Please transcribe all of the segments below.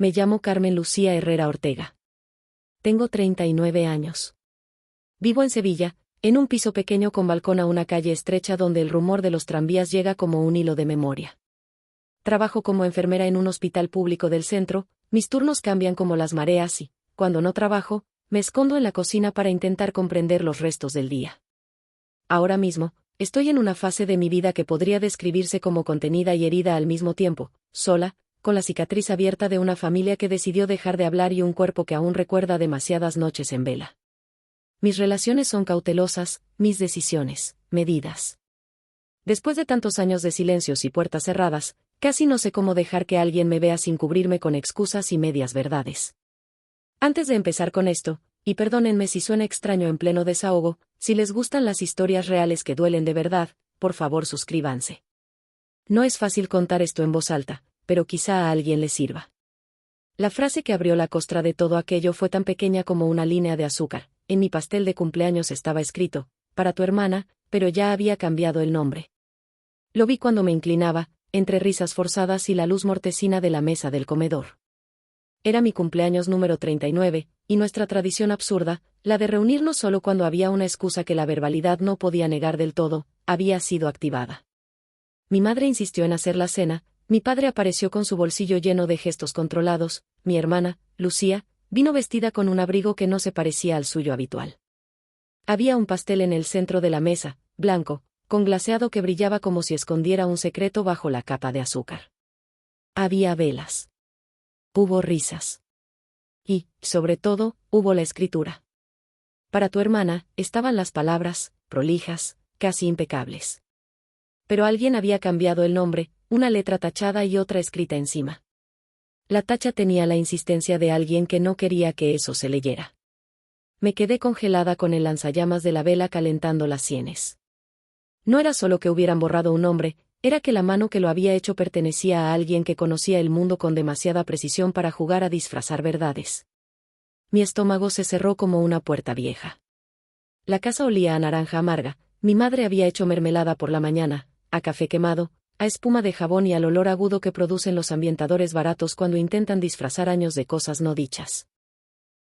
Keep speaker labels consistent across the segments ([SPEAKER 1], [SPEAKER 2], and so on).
[SPEAKER 1] Me llamo Carmen Lucía Herrera Ortega. Tengo 39 años. Vivo en Sevilla, en un piso pequeño con balcón a una calle estrecha donde el rumor de los tranvías llega como un hilo de memoria. Trabajo como enfermera en un hospital público del centro, mis turnos cambian como las mareas y, cuando no trabajo, me escondo en la cocina para intentar comprender los restos del día. Ahora mismo, estoy en una fase de mi vida que podría describirse como contenida y herida al mismo tiempo, sola, con la cicatriz abierta de una familia que decidió dejar de hablar y un cuerpo que aún recuerda demasiadas noches en vela. Mis relaciones son cautelosas, mis decisiones, medidas. Después de tantos años de silencios y puertas cerradas, casi no sé cómo dejar que alguien me vea sin cubrirme con excusas y medias verdades. Antes de empezar con esto, y perdónenme si suena extraño en pleno desahogo, si les gustan las historias reales que duelen de verdad, por favor suscríbanse. No es fácil contar esto en voz alta, pero quizá a alguien le sirva. La frase que abrió la costra de todo aquello fue tan pequeña como una línea de azúcar. En mi pastel de cumpleaños estaba escrito, para tu hermana, pero ya había cambiado el nombre. Lo vi cuando me inclinaba, entre risas forzadas y la luz mortecina de la mesa del comedor. Era mi cumpleaños número 39, y nuestra tradición absurda, la de reunirnos solo cuando había una excusa que la verbalidad no podía negar del todo, había sido activada. Mi madre insistió en hacer la cena, mi padre apareció con su bolsillo lleno de gestos controlados, mi hermana, Lucía, vino vestida con un abrigo que no se parecía al suyo habitual. Había un pastel en el centro de la mesa, blanco, con glaseado que brillaba como si escondiera un secreto bajo la capa de azúcar. Había velas. Hubo risas. Y, sobre todo, hubo la escritura. Para tu hermana, estaban las palabras, prolijas, casi impecables. Pero alguien había cambiado el nombre, una letra tachada y otra escrita encima. La tacha tenía la insistencia de alguien que no quería que eso se leyera. Me quedé congelada con el lanzallamas de la vela calentando las sienes. No era solo que hubieran borrado un nombre, era que la mano que lo había hecho pertenecía a alguien que conocía el mundo con demasiada precisión para jugar a disfrazar verdades. Mi estómago se cerró como una puerta vieja. La casa olía a naranja amarga, mi madre había hecho mermelada por la mañana, a café quemado, a espuma de jabón y al olor agudo que producen los ambientadores baratos cuando intentan disfrazar años de cosas no dichas.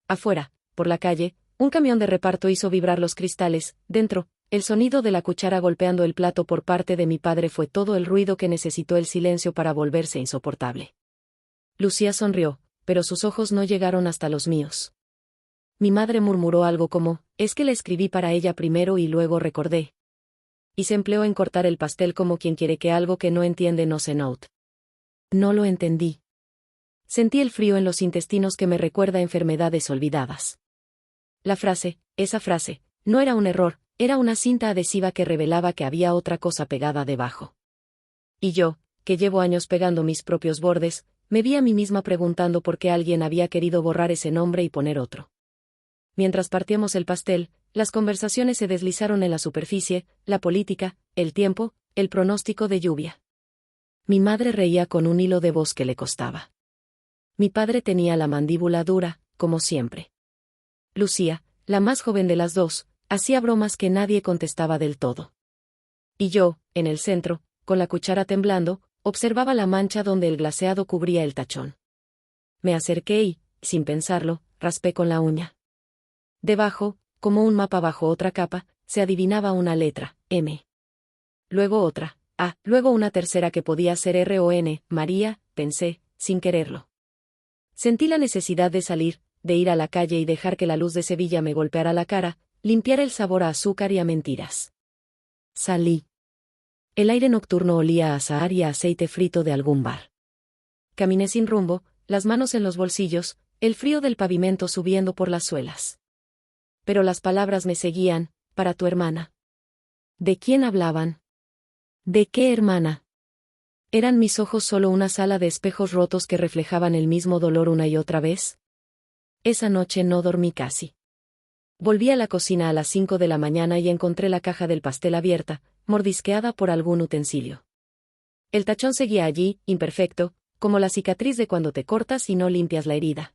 [SPEAKER 1] Afuera, por la calle, un camión de reparto hizo vibrar los cristales, dentro, el sonido de la cuchara golpeando el plato por parte de mi padre fue todo el ruido que necesitó el silencio para volverse insoportable. Lucía sonrió, pero sus ojos no llegaron hasta los míos. Mi madre murmuró algo como, es que le escribí para ella primero y luego recordé. Y se empleó en cortar el pastel como quien quiere que algo que no entiende no se note. No lo entendí. Sentí el frío en los intestinos que me recuerda a enfermedades olvidadas. La frase, esa frase, no era un error, era una cinta adhesiva que revelaba que había otra cosa pegada debajo. Y yo, que llevo años pegando mis propios bordes, me vi a mí misma preguntando por qué alguien había querido borrar ese nombre y poner otro. Mientras partíamos el pastel, las conversaciones se deslizaron en la superficie, la política, el tiempo, el pronóstico de lluvia. Mi madre reía con un hilo de voz que le costaba. Mi padre tenía la mandíbula dura, como siempre. Lucía, la más joven de las dos, hacía bromas que nadie contestaba del todo. Y yo, en el centro, con la cuchara temblando, observaba la mancha donde el glaseado cubría el tachón. Me acerqué y, sin pensarlo, raspé con la uña. Debajo, como un mapa bajo otra capa, se adivinaba una letra, M. Luego otra, A, luego una tercera que podía ser R o N, María, pensé, sin quererlo. Sentí la necesidad de salir, de ir a la calle y dejar que la luz de Sevilla me golpeara la cara, limpiara el sabor a azúcar y a mentiras. Salí. El aire nocturno olía a azahar y a aceite frito de algún bar. Caminé sin rumbo, las manos en los bolsillos, el frío del pavimento subiendo por las suelas. Pero las palabras me seguían, para tu hermana. ¿De quién hablaban? ¿De qué hermana? ¿Eran mis ojos solo una sala de espejos rotos que reflejaban el mismo dolor una y otra vez? Esa noche no dormí casi. Volví a la cocina a las 5 de la mañana y encontré la caja del pastel abierta, mordisqueada por algún utensilio. El tachón seguía allí, imperfecto, como la cicatriz de cuando te cortas y no limpias la herida.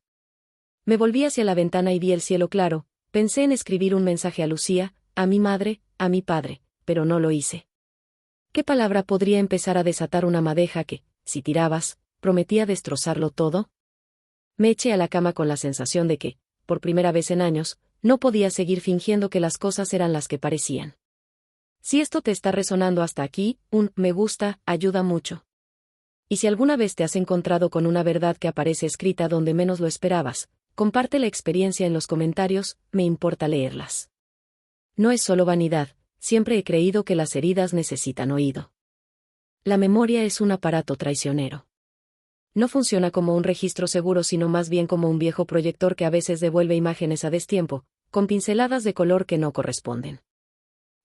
[SPEAKER 1] Me volví hacia la ventana y vi el cielo claro. Pensé en escribir un mensaje a Lucía, a mi madre, a mi padre, pero no lo hice. ¿Qué palabra podría empezar a desatar una madeja que, si tirabas, prometía destrozarlo todo? Me eché a la cama con la sensación de que, por primera vez en años, no podía seguir fingiendo que las cosas eran las que parecían. Si esto te está resonando hasta aquí, un me gusta ayuda mucho. Y si alguna vez te has encontrado con una verdad que aparece escrita donde menos lo esperabas, comparte la experiencia en los comentarios, me importa leerlas. No es solo vanidad, siempre he creído que las heridas necesitan oído. La memoria es un aparato traicionero. No funciona como un registro seguro, sino más bien como un viejo proyector que a veces devuelve imágenes a destiempo, con pinceladas de color que no corresponden.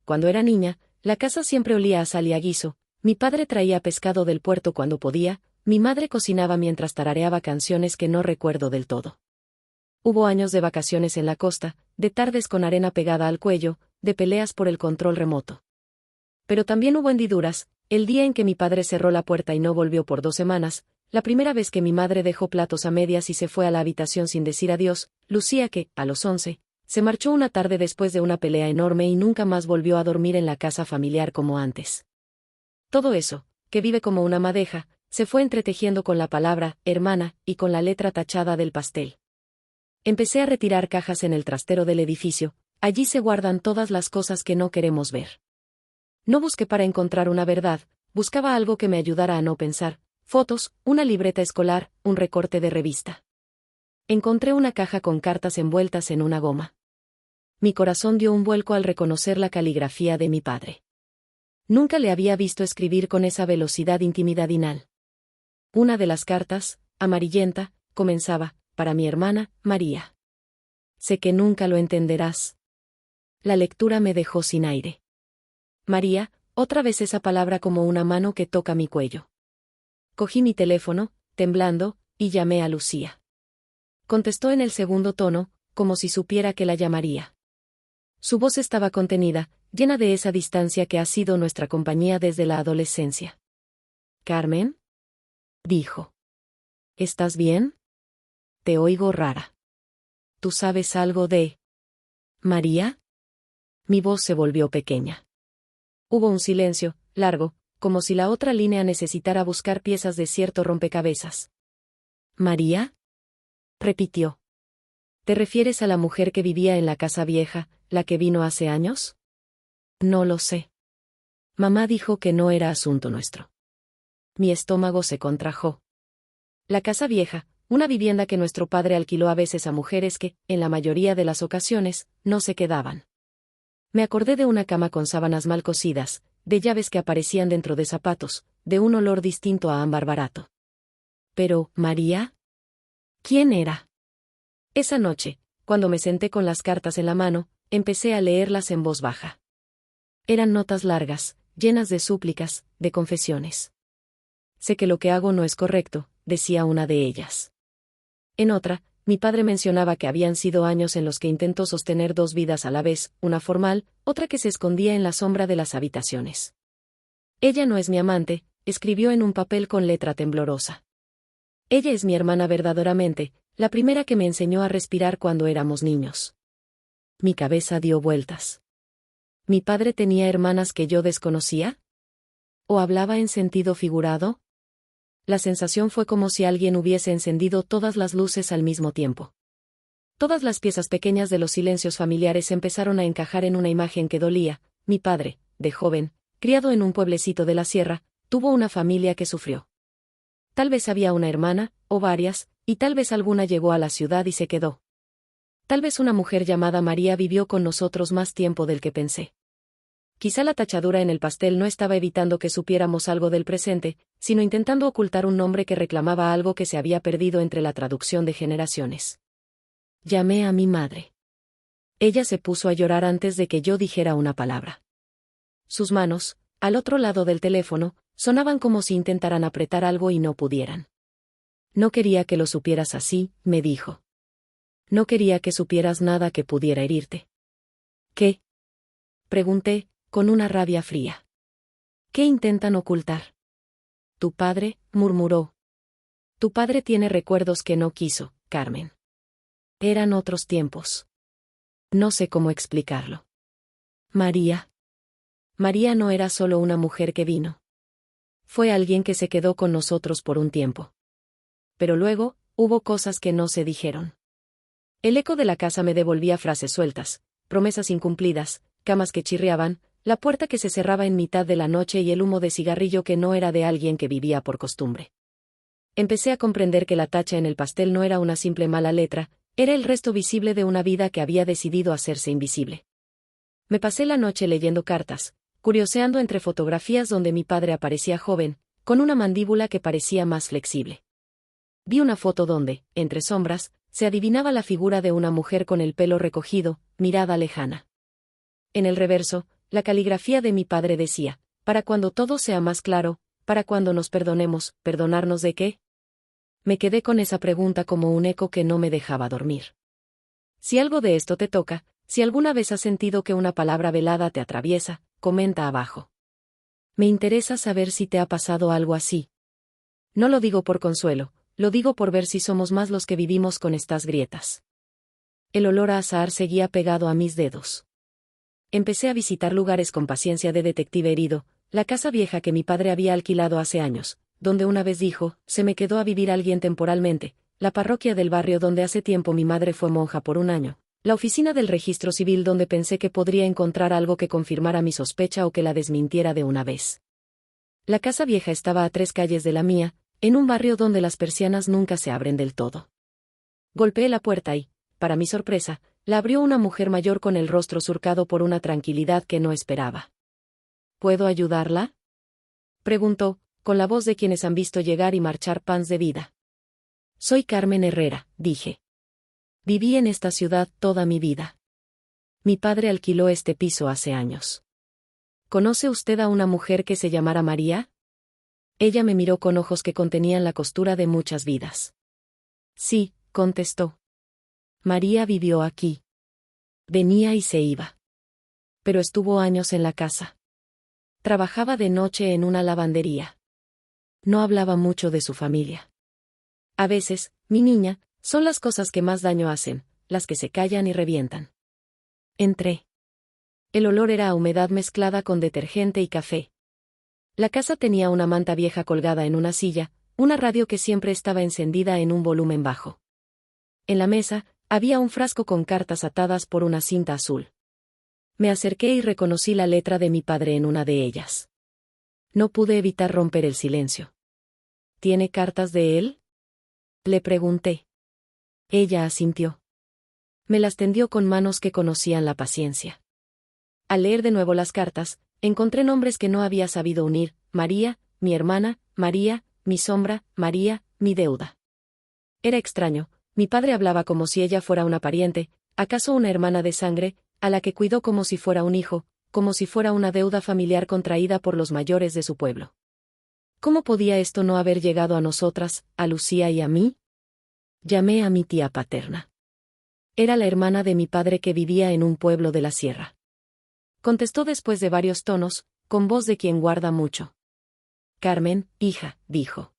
[SPEAKER 1] Cuando era niña, la casa siempre olía a sal y a guiso, mi padre traía pescado del puerto cuando podía, mi madre cocinaba mientras tarareaba canciones que no recuerdo del todo. Hubo años de vacaciones en la costa, de tardes con arena pegada al cuello, de peleas por el control remoto. Pero también hubo hendiduras, el día en que mi padre cerró la puerta y no volvió por 2 semanas, la primera vez que mi madre dejó platos a medias y se fue a la habitación sin decir adiós, Lucía que, a los 11, se marchó una tarde después de una pelea enorme y nunca más volvió a dormir en la casa familiar como antes. Todo eso, que vive como una madeja, se fue entretejiendo con la palabra, hermana, y con la letra tachada del pastel. Empecé a retirar cajas en el trastero del edificio, allí se guardan todas las cosas que no queremos ver. No busqué para encontrar una verdad, buscaba algo que me ayudara a no pensar, fotos, una libreta escolar, un recorte de revista. Encontré una caja con cartas envueltas en una goma. Mi corazón dio un vuelco al reconocer la caligrafía de mi padre. Nunca le había visto escribir con esa velocidad intimidadinal. Una de las cartas, amarillenta, comenzaba, para mi hermana, María. Sé que nunca lo entenderás. La lectura me dejó sin aire. María, otra vez esa palabra como una mano que toca mi cuello. Cogí mi teléfono, temblando, y llamé a Lucía. Contestó en el segundo tono, como si supiera que la llamaría. Su voz estaba contenida, llena de esa distancia que ha sido nuestra compañía desde la adolescencia. «¿Carmen?», dijo. «¿Estás bien? Te oigo rara. ¿Tú sabes algo de María?». Mi voz se volvió pequeña. Hubo un silencio, largo, como si la otra línea necesitara buscar piezas de cierto rompecabezas. «¿María?», repitió. «¿Te refieres a la mujer que vivía en la casa vieja, la que vino hace años?». «No lo sé. Mamá dijo que no era asunto nuestro». Mi estómago se contrajo. La casa vieja, una vivienda que nuestro padre alquiló a veces a mujeres que, en la mayoría de las ocasiones, no se quedaban. Me acordé de una cama con sábanas mal cosidas, de llaves que aparecían dentro de zapatos, de un olor distinto a ámbar barato. Pero, ¿María? ¿Quién era? Esa noche, cuando me senté con las cartas en la mano, empecé a leerlas en voz baja. Eran notas largas, llenas de súplicas, de confesiones. Sé que lo que hago no es correcto, decía una de ellas. En otra, mi padre mencionaba que habían sido años en los que intentó sostener 2 vidas a la vez, una formal, otra que se escondía en la sombra de las habitaciones. «Ella no es mi amante», escribió en un papel con letra temblorosa. «Ella es mi hermana verdaderamente, la primera que me enseñó a respirar cuando éramos niños». Mi cabeza dio vueltas. ¿Mi padre tenía hermanas que yo desconocía? ¿O hablaba en sentido figurado? La sensación fue como si alguien hubiese encendido todas las luces al mismo tiempo. Todas las piezas pequeñas de los silencios familiares empezaron a encajar en una imagen que dolía. Mi padre, de joven, criado en un pueblecito de la sierra, tuvo una familia que sufrió. Tal vez había una hermana, o varias, y tal vez alguna llegó a la ciudad y se quedó. Tal vez una mujer llamada María vivió con nosotros más tiempo del que pensé. Quizá la tachadura en el pastel no estaba evitando que supiéramos algo del presente, sino intentando ocultar un nombre que reclamaba algo que se había perdido entre la traducción de generaciones. Llamé a mi madre. Ella se puso a llorar antes de que yo dijera una palabra. Sus manos, al otro lado del teléfono, sonaban como si intentaran apretar algo y no pudieran. «No quería que lo supieras así», me dijo. «No quería que supieras nada que pudiera herirte». «¿Qué?», pregunté, con una rabia fría. «¿Qué intentan ocultar?». «Tu padre», murmuró. «Tu padre tiene recuerdos que no quiso, Carmen. Eran otros tiempos. No sé cómo explicarlo». «María». María no era solo una mujer que vino. Fue alguien que se quedó con nosotros por un tiempo. Pero luego, hubo cosas que no se dijeron. El eco de la casa me devolvía frases sueltas, promesas incumplidas, camas que chirriaban, la puerta que se cerraba en mitad de la noche y el humo de cigarrillo que no era de alguien que vivía por costumbre. Empecé a comprender que la tacha en el pastel no era una simple mala letra, era el resto visible de una vida que había decidido hacerse invisible. Me pasé la noche leyendo cartas, curioseando entre fotografías donde mi padre aparecía joven, con una mandíbula que parecía más flexible. Vi una foto donde, entre sombras, se adivinaba la figura de una mujer con el pelo recogido, mirada lejana. En el reverso, la caligrafía de mi padre decía: para cuando todo sea más claro, para cuando nos perdonemos, ¿perdonarnos de qué? Me quedé con esa pregunta como un eco que no me dejaba dormir. Si algo de esto te toca, si alguna vez has sentido que una palabra velada te atraviesa, comenta abajo. Me interesa saber si te ha pasado algo así. No lo digo por consuelo, lo digo por ver si somos más los que vivimos con estas grietas. El olor a azahar seguía pegado a mis dedos. Empecé a visitar lugares con paciencia de detective herido, la casa vieja que mi padre había alquilado hace años, donde una vez dijo, se me quedó a vivir alguien temporalmente, la parroquia del barrio donde hace tiempo mi madre fue monja por un año, la oficina del registro civil donde pensé que podría encontrar algo que confirmara mi sospecha o que la desmintiera de una vez. La casa vieja estaba a 3 calles de la mía, en un barrio donde las persianas nunca se abren del todo. Golpeé la puerta y, para mi sorpresa, la abrió una mujer mayor con el rostro surcado por una tranquilidad que no esperaba. ¿Puedo ayudarla?, preguntó, con la voz de quienes han visto llegar y marchar pans de vida. Soy Carmen Herrera, dije. Viví en esta ciudad toda mi vida. Mi padre alquiló este piso hace años. ¿Conoce usted a una mujer que se llamara María? Ella me miró con ojos que contenían la costura de muchas vidas. Sí, contestó. María vivió aquí. Venía y se iba. Pero estuvo años en la casa. Trabajaba de noche en una lavandería. No hablaba mucho de su familia. A veces, mi niña, son las cosas que más daño hacen, las que se callan y revientan. Entré. El olor era a humedad mezclada con detergente y café. La casa tenía una manta vieja colgada en una silla, una radio que siempre estaba encendida en un volumen bajo. En la mesa, había un frasco con cartas atadas por una cinta azul. Me acerqué y reconocí la letra de mi padre en una de ellas. No pude evitar romper el silencio. ¿Tiene cartas de él?, le pregunté. Ella asintió. Me las tendió con manos que conocían la paciencia. Al leer de nuevo las cartas, encontré nombres que no había sabido unir: María, mi hermana, María, mi sombra, María, mi deuda. Era extraño, mi padre hablaba como si ella fuera una pariente, acaso una hermana de sangre, a la que cuidó como si fuera un hijo, como si fuera una deuda familiar contraída por los mayores de su pueblo. ¿Cómo podía esto no haber llegado a nosotras, a Lucía y a mí? Llamé a mi tía paterna. Era la hermana de mi padre que vivía en un pueblo de la sierra. Contestó después de varios tonos, con voz de quien guarda mucho. Carmen, hija, dijo.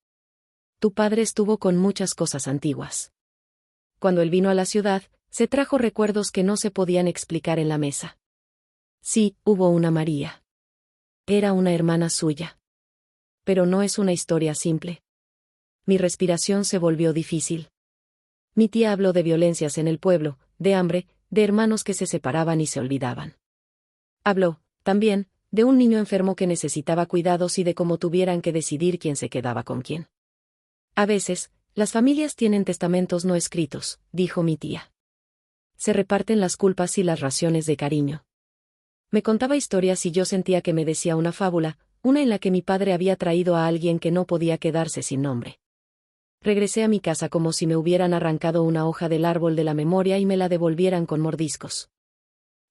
[SPEAKER 1] Tu padre estuvo con muchas cosas antiguas. Cuando él vino a la ciudad, se trajo recuerdos que no se podían explicar en la mesa. Sí, hubo una María. Era una hermana suya. Pero no es una historia simple. Mi respiración se volvió difícil. Mi tía habló de violencias en el pueblo, de hambre, de hermanos que se separaban y se olvidaban. Habló, también, de un niño enfermo que necesitaba cuidados y de cómo tuvieran que decidir quién se quedaba con quién. A veces, las familias tienen testamentos no escritos, dijo mi tía. Se reparten las culpas y las raciones de cariño. Me contaba historias y yo sentía que me decía una fábula, una en la que mi padre había traído a alguien que no podía quedarse sin nombre. Regresé a mi casa como si me hubieran arrancado una hoja del árbol de la memoria y me la devolvieran con mordiscos.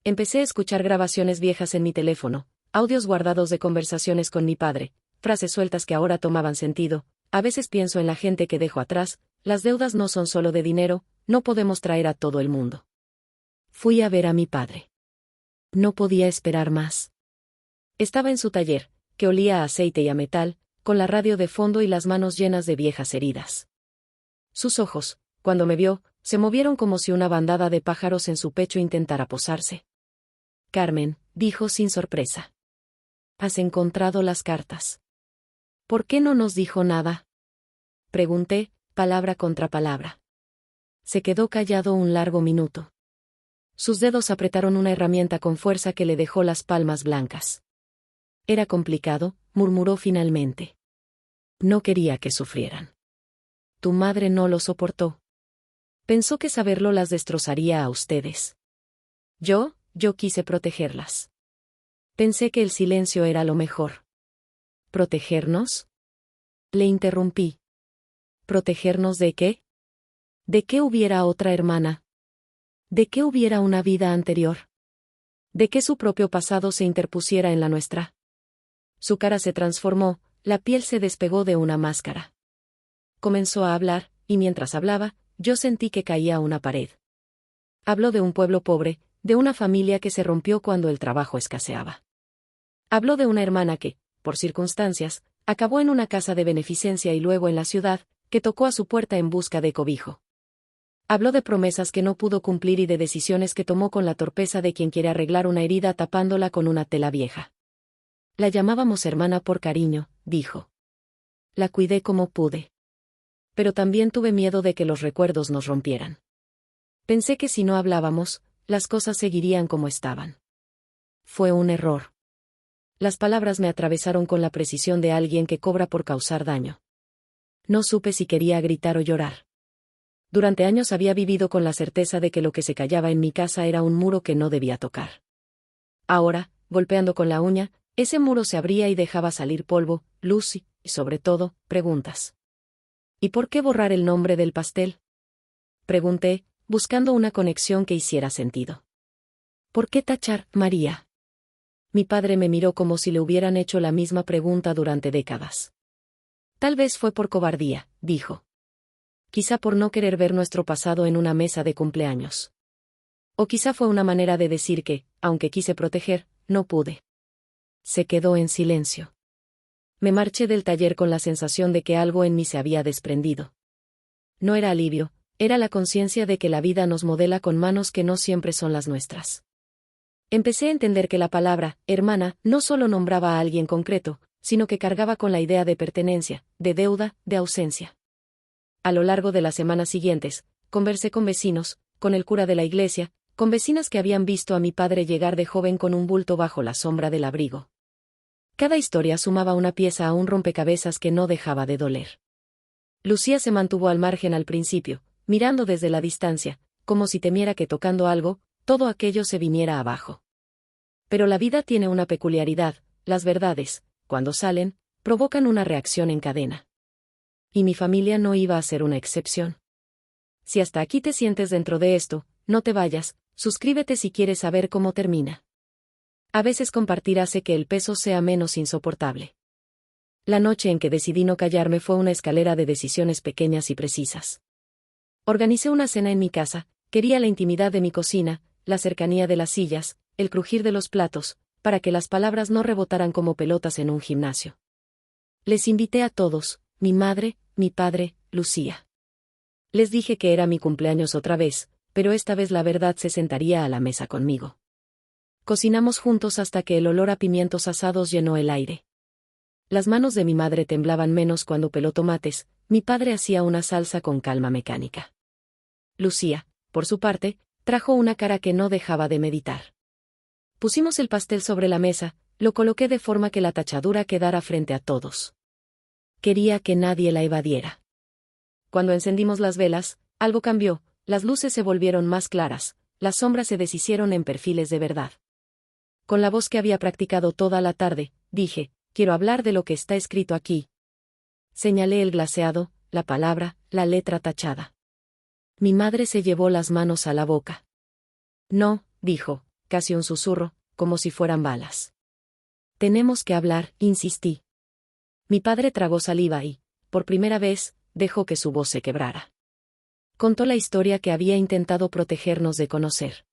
[SPEAKER 1] Empecé a escuchar grabaciones viejas en mi teléfono, audios guardados de conversaciones con mi padre, frases sueltas que ahora tomaban sentido. A veces pienso en la gente que dejo atrás, las deudas no son solo de dinero, no podemos traer a todo el mundo. Fui a ver a mi padre. No podía esperar más. Estaba en su taller, que olía a aceite y a metal, con la radio de fondo y las manos llenas de viejas heridas. Sus ojos, cuando me vio, se movieron como si una bandada de pájaros en su pecho intentara posarse. Carmen, dijo sin sorpresa. ¿Has encontrado las cartas? ¿Por qué no nos dijo nada?, pregunté, palabra contra palabra. Se quedó callado un largo minuto. Sus dedos apretaron una herramienta con fuerza que le dejó las palmas blancas. Era complicado, murmuró finalmente. No quería que sufrieran. Tu madre no lo soportó. Pensó que saberlo las destrozaría a ustedes. Yo quise protegerlas. Pensé que el silencio era lo mejor. ¿Protegernos? Le interrumpí. ¿Protegernos de qué? ¿De que hubiera otra hermana? ¿De que hubiera una vida anterior? ¿De que su propio pasado se interpusiera en la nuestra? Su cara se transformó, la piel se despegó de una máscara. Comenzó a hablar, y mientras hablaba, yo sentí que caía una pared. Habló de un pueblo pobre, de una familia que se rompió cuando el trabajo escaseaba. Habló de una hermana que, por circunstancias, acabó en una casa de beneficencia y luego en la ciudad, que tocó a su puerta en busca de cobijo. Habló de promesas que no pudo cumplir y de decisiones que tomó con la torpeza de quien quiere arreglar una herida tapándola con una tela vieja. La llamábamos hermana por cariño, dijo. La cuidé como pude. Pero también tuve miedo de que los recuerdos nos rompieran. Pensé que si no hablábamos, las cosas seguirían como estaban. Fue un error. Las palabras me atravesaron con la precisión de alguien que cobra por causar daño. No supe si quería gritar o llorar. Durante años había vivido con la certeza de que lo que se callaba en mi casa era un muro que no debía tocar. Ahora, golpeando con la uña, ese muro se abría y dejaba salir polvo, luz y, sobre todo, preguntas. ¿Y por qué borrar el nombre del pastel? Pregunté, buscando una conexión que hiciera sentido. ¿Por qué tachar, María? Mi padre me miró como si le hubieran hecho la misma pregunta durante décadas. Tal vez fue por cobardía, dijo. Quizá por no querer ver nuestro pasado en una mesa de cumpleaños. O quizá fue una manera de decir que, aunque quise proteger, no pude. Se quedó en silencio. Me marché del taller con la sensación de que algo en mí se había desprendido. No era alivio, era la conciencia de que la vida nos modela con manos que no siempre son las nuestras. Empecé a entender que la palabra, hermana, no solo nombraba a alguien concreto, sino que cargaba con la idea de pertenencia, de deuda, de ausencia. A lo largo de las semanas siguientes, conversé con vecinos, con el cura de la iglesia, con vecinas que habían visto a mi padre llegar de joven con un bulto bajo la sombra del abrigo. Cada historia sumaba una pieza a un rompecabezas que no dejaba de doler. Lucía se mantuvo al margen al principio, mirando desde la distancia, como si temiera que tocando algo, todo aquello se viniera abajo. Pero la vida tiene una peculiaridad, las verdades, cuando salen, provocan una reacción en cadena. Y mi familia no iba a ser una excepción. Si hasta aquí te sientes dentro de esto, no te vayas, suscríbete si quieres saber cómo termina. A veces compartir hace que el peso sea menos insoportable. La noche en que decidí no callarme fue una escalera de decisiones pequeñas y precisas. Organicé una cena en mi casa, quería la intimidad de mi cocina, la cercanía de las sillas, el crujir de los platos, para que las palabras no rebotaran como pelotas en un gimnasio. Les invité a todos, mi madre, mi padre, Lucía. Les dije que era mi cumpleaños otra vez, pero esta vez la verdad se sentaría a la mesa conmigo. Cocinamos juntos hasta que el olor a pimientos asados llenó el aire. Las manos de mi madre temblaban menos cuando peló tomates, mi padre hacía una salsa con calma mecánica. Lucía, por su parte, trajo una cara que no dejaba de meditar. Pusimos el pastel sobre la mesa, lo coloqué de forma que la tachadura quedara frente a todos. Quería que nadie la evadiera. Cuando encendimos las velas, algo cambió, las luces se volvieron más claras, las sombras se deshicieron en perfiles de verdad. Con la voz que había practicado toda la tarde, dije, quiero hablar de lo que está escrito aquí. Señalé el glaseado, la palabra, la letra tachada. Mi madre se llevó las manos a la boca. No, dijo, casi un susurro, como si fueran balas. Tenemos que hablar, insistí. Mi padre tragó saliva y, por primera vez, dejó que su voz se quebrara. Contó la historia que había intentado protegernos de conocer.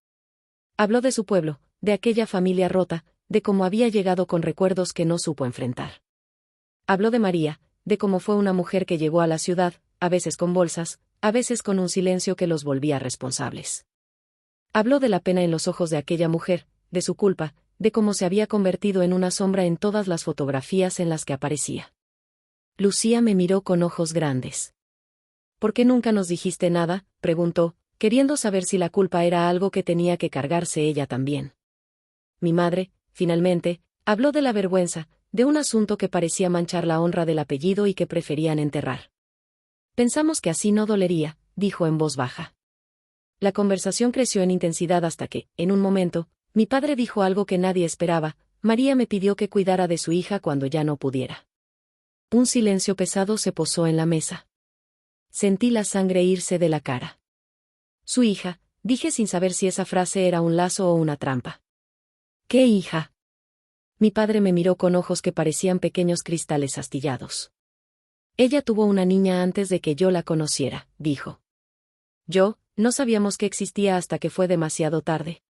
[SPEAKER 1] Habló de su pueblo, de aquella familia rota, de cómo había llegado con recuerdos que no supo enfrentar. Habló de María, de cómo fue una mujer que llegó a la ciudad, a veces con bolsas, a veces con un silencio que los volvía responsables. Habló de la pena en los ojos de aquella mujer, de su culpa, de cómo se había convertido en una sombra en todas las fotografías en las que aparecía. Lucía me miró con ojos grandes. ¿Por qué nunca nos dijiste nada?, preguntó, queriendo saber si la culpa era algo que tenía que cargarse ella también. Mi madre, finalmente, habló de la vergüenza, de un asunto que parecía manchar la honra del apellido y que preferían enterrar. Pensamos que así no dolería, dijo en voz baja. La conversación creció en intensidad hasta que, en un momento, mi padre dijo algo que nadie esperaba: María me pidió que cuidara de su hija cuando ya no pudiera. Un silencio pesado se posó en la mesa. Sentí la sangre irse de la cara. Su hija, dije sin saber si esa frase era un lazo o una trampa. ¿Qué hija? Mi padre me miró con ojos que parecían pequeños cristales astillados. Ella tuvo una niña antes de que yo la conociera, dijo. No sabíamos que existía hasta que fue demasiado tarde.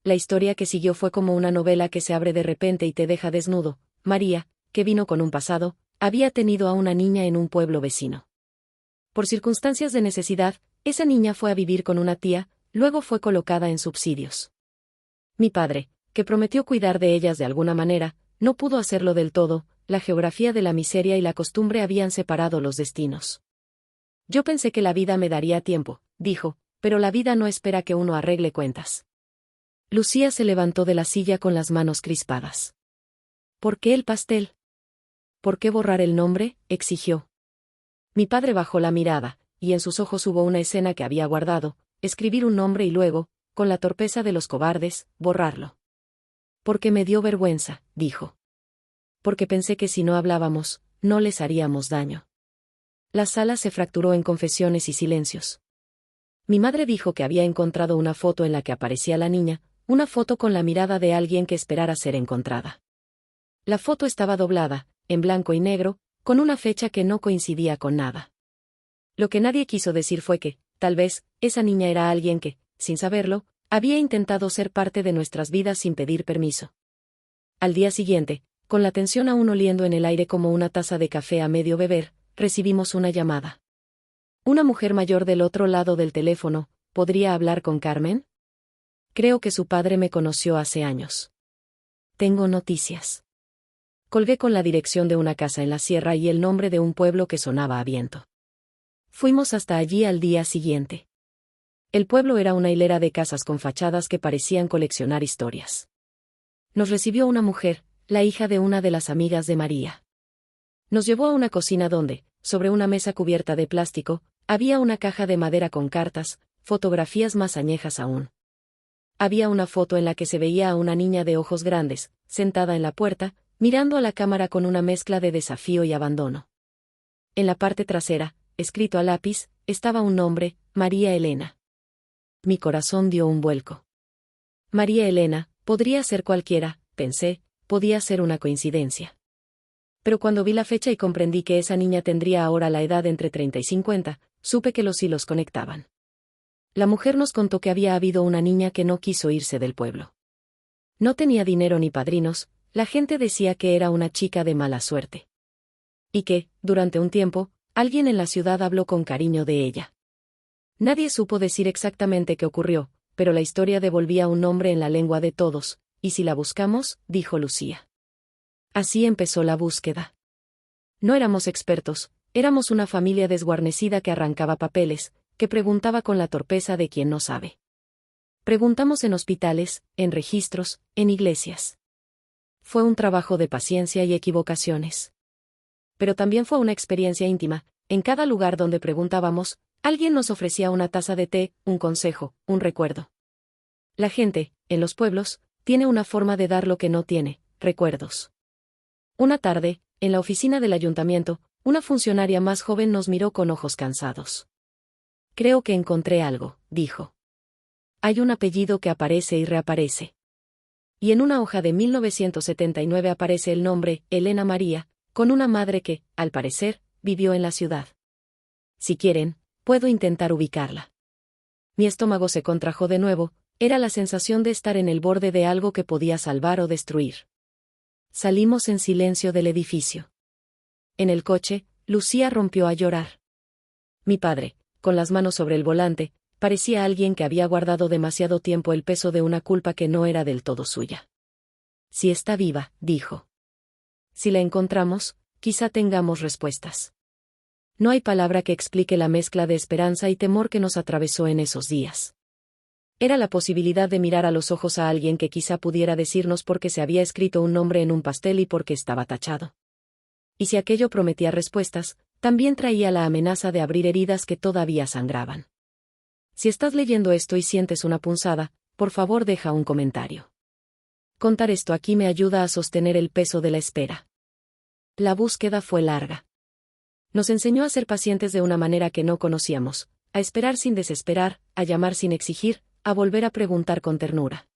[SPEAKER 1] La historia que siguió fue como una novela que se abre de repente y te deja desnudo. María, que vino con un pasado, había tenido a una niña en un pueblo vecino. Por circunstancias de necesidad, esa niña fue a vivir con una tía, luego fue colocada en subsidios. Mi padre, que prometió cuidar de ellas de alguna manera, no pudo hacerlo del todo. La geografía de la miseria y la costumbre habían separado los destinos. Yo pensé que la vida me daría tiempo, dijo, pero la vida no espera que uno arregle cuentas. Lucía se levantó de la silla con las manos crispadas. ¿Por qué el pastel? ¿Por qué borrar el nombre?, exigió. Mi padre bajó la mirada, y en sus ojos hubo una escena que había guardado: escribir un nombre y luego, con la torpeza de los cobardes, borrarlo. Porque me dio vergüenza, dijo. Porque pensé que si no hablábamos, no les haríamos daño. La sala se fracturó en confesiones y silencios. Mi madre dijo que había encontrado una foto en la que aparecía la niña, una foto con la mirada de alguien que esperara ser encontrada. La foto estaba doblada, en blanco y negro, con una fecha que no coincidía con nada. Lo que nadie quiso decir fue que, tal vez, esa niña era alguien que, sin saberlo, había intentado ser parte de nuestras vidas sin pedir permiso. Al día siguiente, con la tensión aún oliendo en el aire como una taza de café a medio beber, recibimos una llamada. Una mujer mayor del otro lado del teléfono: ¿podría hablar con Carmen? Creo que su padre me conoció hace años. Tengo noticias. Colgué con la dirección de una casa en la sierra y el nombre de un pueblo que sonaba a viento. Fuimos hasta allí al día siguiente. El pueblo era una hilera de casas con fachadas que parecían coleccionar historias. Nos recibió una mujer, la hija de una de las amigas de María. Nos llevó a una cocina donde, sobre una mesa cubierta de plástico, había una caja de madera con cartas, fotografías más añejas aún. Había una foto en la que se veía a una niña de ojos grandes, sentada en la puerta, mirando a la cámara con una mezcla de desafío y abandono. En la parte trasera, escrito a lápiz, estaba un nombre: María Elena. Mi corazón dio un vuelco. María Elena, podría ser cualquiera, pensé, podía ser una coincidencia. Pero cuando vi la fecha y comprendí que esa niña tendría ahora la edad entre 30 y 50, supe que los hilos conectaban. La mujer nos contó que había habido una niña que no quiso irse del pueblo. No tenía dinero ni padrinos, la gente decía que era una chica de mala suerte. Y que, durante un tiempo, alguien en la ciudad habló con cariño de ella. Nadie supo decir exactamente qué ocurrió, pero la historia devolvía un nombre en la lengua de todos: ¿y si la buscamos?, dijo Lucía. Así empezó la búsqueda. No éramos expertos, éramos una familia desguarnecida que arrancaba papeles, que preguntaba con la torpeza de quien no sabe. Preguntamos en hospitales, en registros, en iglesias. Fue un trabajo de paciencia y equivocaciones. Pero también fue una experiencia íntima. En cada lugar donde preguntábamos, alguien nos ofrecía una taza de té, un consejo, un recuerdo. La gente, en los pueblos, tiene una forma de dar lo que no tiene: recuerdos. Una tarde, en la oficina del ayuntamiento, una funcionaria más joven nos miró con ojos cansados. Creo que encontré algo, dijo. Hay un apellido que aparece y reaparece. Y en una hoja de 1979 aparece el nombre: Elena María, con una madre que, al parecer, vivió en la ciudad. Si quieren, puedo intentar ubicarla. Mi estómago se contrajo de nuevo, era la sensación de estar en el borde de algo que podía salvar o destruir. Salimos en silencio del edificio. En el coche, Lucía rompió a llorar. Mi padre, con las manos sobre el volante, parecía alguien que había guardado demasiado tiempo el peso de una culpa que no era del todo suya. Si está viva, dijo. Si la encontramos, quizá tengamos respuestas. No hay palabra que explique la mezcla de esperanza y temor que nos atravesó en esos días. Era la posibilidad de mirar a los ojos a alguien que quizá pudiera decirnos por qué se había escrito un nombre en un pastel y por qué estaba tachado. Y si aquello prometía respuestas, también traía la amenaza de abrir heridas que todavía sangraban. Si estás leyendo esto y sientes una punzada, por favor deja un comentario. Contar esto aquí me ayuda a sostener el peso de la espera. La búsqueda fue larga. Nos enseñó a ser pacientes de una manera que no conocíamos, a esperar sin desesperar, a llamar sin exigir, a volver a preguntar con ternura.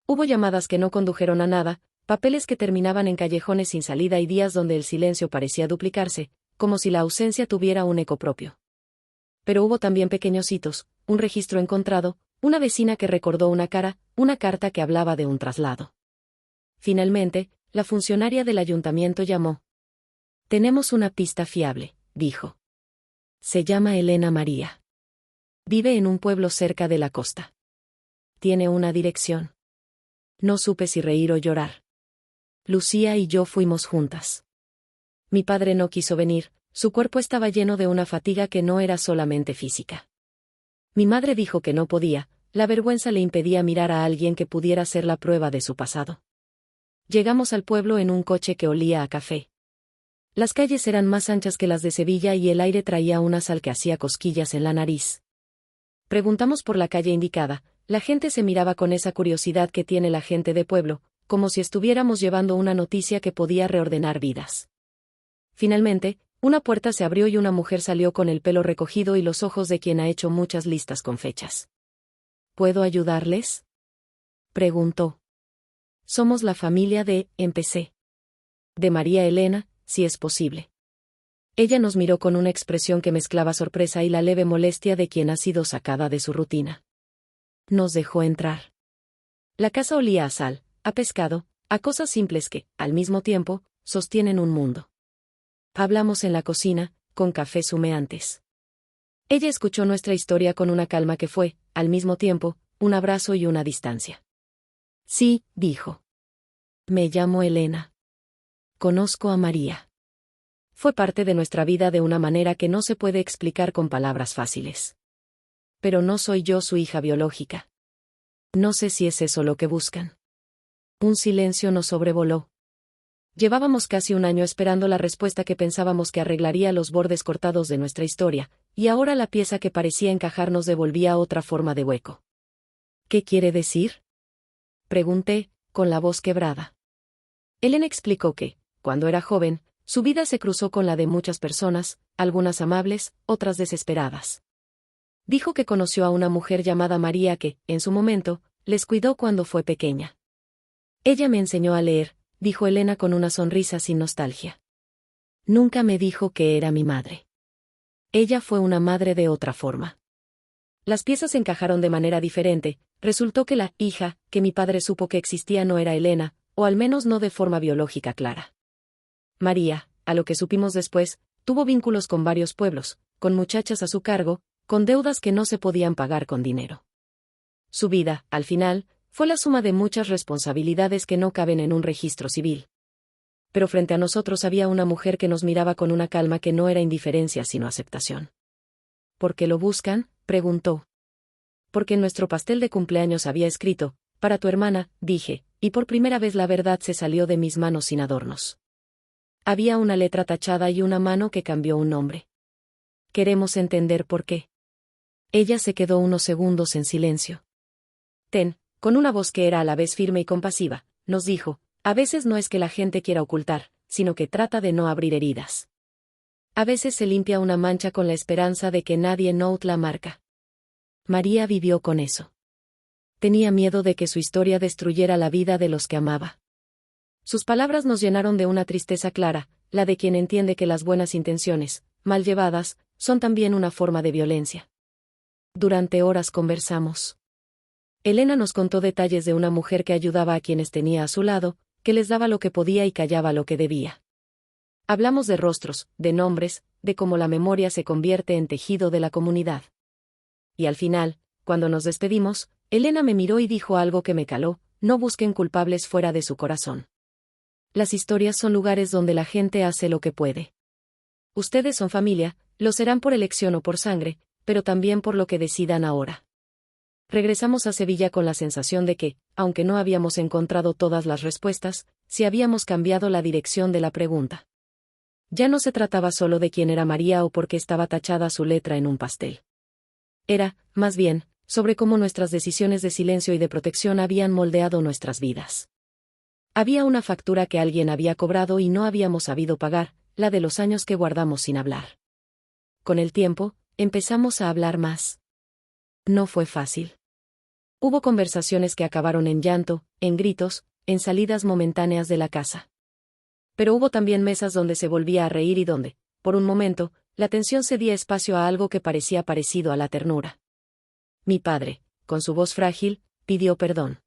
[SPEAKER 1] Hubo llamadas que no condujeron a nada, papeles que terminaban en callejones sin salida y días donde el silencio parecía duplicarse, como si la ausencia tuviera un eco propio. Pero hubo también pequeños hitos, un registro encontrado, una vecina que recordó una cara, una carta que hablaba de un traslado. Finalmente, la funcionaria del ayuntamiento llamó. Tenemos una pista fiable, dijo. Se llama Elena María. Vive en un pueblo cerca de la costa. Tiene una dirección. No supe si reír o llorar. Lucía y yo fuimos juntas. Mi padre no quiso venir, su cuerpo estaba lleno de una fatiga que no era solamente física. Mi madre dijo que no podía, la vergüenza le impedía mirar a alguien que pudiera ser la prueba de su pasado. Llegamos al pueblo en un coche que olía a café. Las calles eran más anchas que las de Sevilla y el aire traía una sal que hacía cosquillas en la nariz. Preguntamos por la calle indicada, la gente se miraba con esa curiosidad que tiene la gente de pueblo, como si estuviéramos llevando una noticia que podía reordenar vidas. Finalmente, una puerta se abrió y una mujer salió con el pelo recogido y los ojos de quien ha hecho muchas listas con fechas. ¿Puedo ayudarles?, preguntó. Somos la familia de, empecé. De María Elena, si es posible. Ella nos miró con una expresión que mezclaba sorpresa y la leve molestia de quien ha sido sacada de su rutina. Nos dejó entrar. La casa olía a sal, a pescado, a cosas simples que, al mismo tiempo, sostienen un mundo. Hablamos en la cocina, con cafés humeantes. Ella escuchó nuestra historia con una calma que fue, al mismo tiempo, un abrazo y una distancia. Sí, dijo. Me llamo Elena. Conozco a María. Fue parte de nuestra vida de una manera que no se puede explicar con palabras fáciles. Pero no soy yo su hija biológica. No sé si es eso lo que buscan. Un silencio nos sobrevoló. Llevábamos casi un año esperando la respuesta que pensábamos que arreglaría los bordes cortados de nuestra historia, y ahora la pieza que parecía encajar nos devolvía otra forma de hueco. ¿Qué quiere decir?, pregunté, con la voz quebrada. Elena explicó que, cuando era joven, su vida se cruzó con la de muchas personas, algunas amables, otras desesperadas. Dijo que conoció a una mujer llamada María que, en su momento, les cuidó cuando fue pequeña. Ella me enseñó a leer, dijo Elena con una sonrisa sin nostalgia. Nunca me dijo que era mi madre. Ella fue una madre de otra forma. Las piezas encajaron de manera diferente, resultó que la hija que mi padre supo que existía no era Elena, o al menos no de forma biológica clara. María, a lo que supimos después, tuvo vínculos con varios pueblos, con muchachas a su cargo, con deudas que no se podían pagar con dinero. Su vida, al final, fue la suma de muchas responsabilidades que no caben en un registro civil. Pero frente a nosotros había una mujer que nos miraba con una calma que no era indiferencia sino aceptación. ¿Por qué lo buscan?, preguntó. Porque en nuestro pastel de cumpleaños había escrito, para tu hermana, dije, y por primera vez la verdad se salió de mis manos sin adornos. Había una letra tachada y una mano que cambió un nombre. Queremos entender por qué. Ella se quedó unos segundos en silencio. Ten, con una voz que era a la vez firme y compasiva, nos dijo, a veces no es que la gente quiera ocultar, sino que trata de no abrir heridas. A veces se limpia una mancha con la esperanza de que nadie note la marca. María vivió con eso. Tenía miedo de que su historia destruyera la vida de los que amaba. Sus palabras nos llenaron de una tristeza clara, la de quien entiende que las buenas intenciones, mal llevadas, son también una forma de violencia. Durante horas conversamos. Elena nos contó detalles de una mujer que ayudaba a quienes tenía a su lado, que les daba lo que podía y callaba lo que debía. Hablamos de rostros, de nombres, de cómo la memoria se convierte en tejido de la comunidad. Y al final, cuando nos despedimos, Elena me miró y dijo algo que me caló: no busquen culpables fuera de su corazón. Las historias son lugares donde la gente hace lo que puede. Ustedes son familia, lo serán por elección o por sangre, pero también por lo que decidan ahora. Regresamos a Sevilla con la sensación de que, aunque no habíamos encontrado todas las respuestas, sí habíamos cambiado la dirección de la pregunta. Ya no se trataba solo de quién era María o por qué estaba tachada su letra en un pastel. Era, más bien, sobre cómo nuestras decisiones de silencio y de protección habían moldeado nuestras vidas. Había una factura que alguien había cobrado y no habíamos sabido pagar, la de los años que guardamos sin hablar. Con el tiempo, empezamos a hablar más. No fue fácil. Hubo conversaciones que acabaron en llanto, en gritos, en salidas momentáneas de la casa. Pero hubo también mesas donde se volvía a reír y donde, por un momento, la tensión cedía espacio a algo que parecía parecido a la ternura. Mi padre, con su voz frágil, pidió perdón.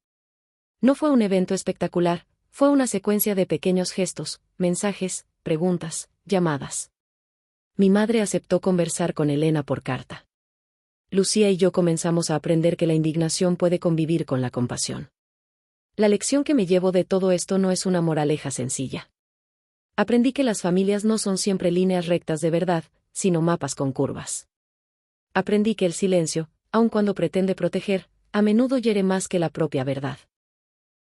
[SPEAKER 1] No fue un evento espectacular, fue una secuencia de pequeños gestos, mensajes, preguntas, llamadas. Mi madre aceptó conversar con Elena por carta. Lucía y yo comenzamos a aprender que la indignación puede convivir con la compasión. La lección que me llevo de todo esto no es una moraleja sencilla. Aprendí que las familias no son siempre líneas rectas de verdad, sino mapas con curvas. Aprendí que el silencio, aun cuando pretende proteger, a menudo hiere más que la propia verdad.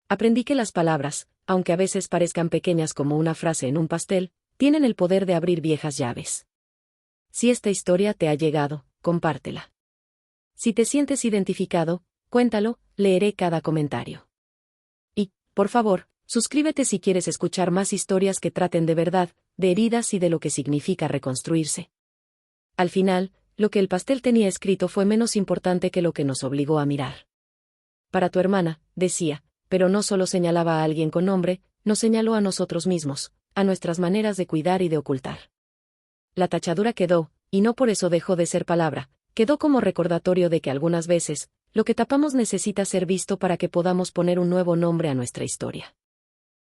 [SPEAKER 1] Aprendí que las palabras, aunque a veces parezcan pequeñas como una frase en un pastel, tienen el poder de abrir viejas llaves. Si esta historia te ha llegado, compártela. Si te sientes identificado, cuéntalo, leeré cada comentario. Y, por favor, suscríbete si quieres escuchar más historias que traten de verdad, de heridas y de lo que significa reconstruirse. Al final, lo que el pastel tenía escrito fue menos importante que lo que nos obligó a mirar. Para tu hermana, decía, pero no solo señalaba a alguien con nombre, nos señaló a nosotros mismos, a nuestras maneras de cuidar y de ocultar. La tachadura quedó, y no por eso dejó de ser palabra, quedó como recordatorio de que algunas veces, lo que tapamos necesita ser visto para que podamos poner un nuevo nombre a nuestra historia.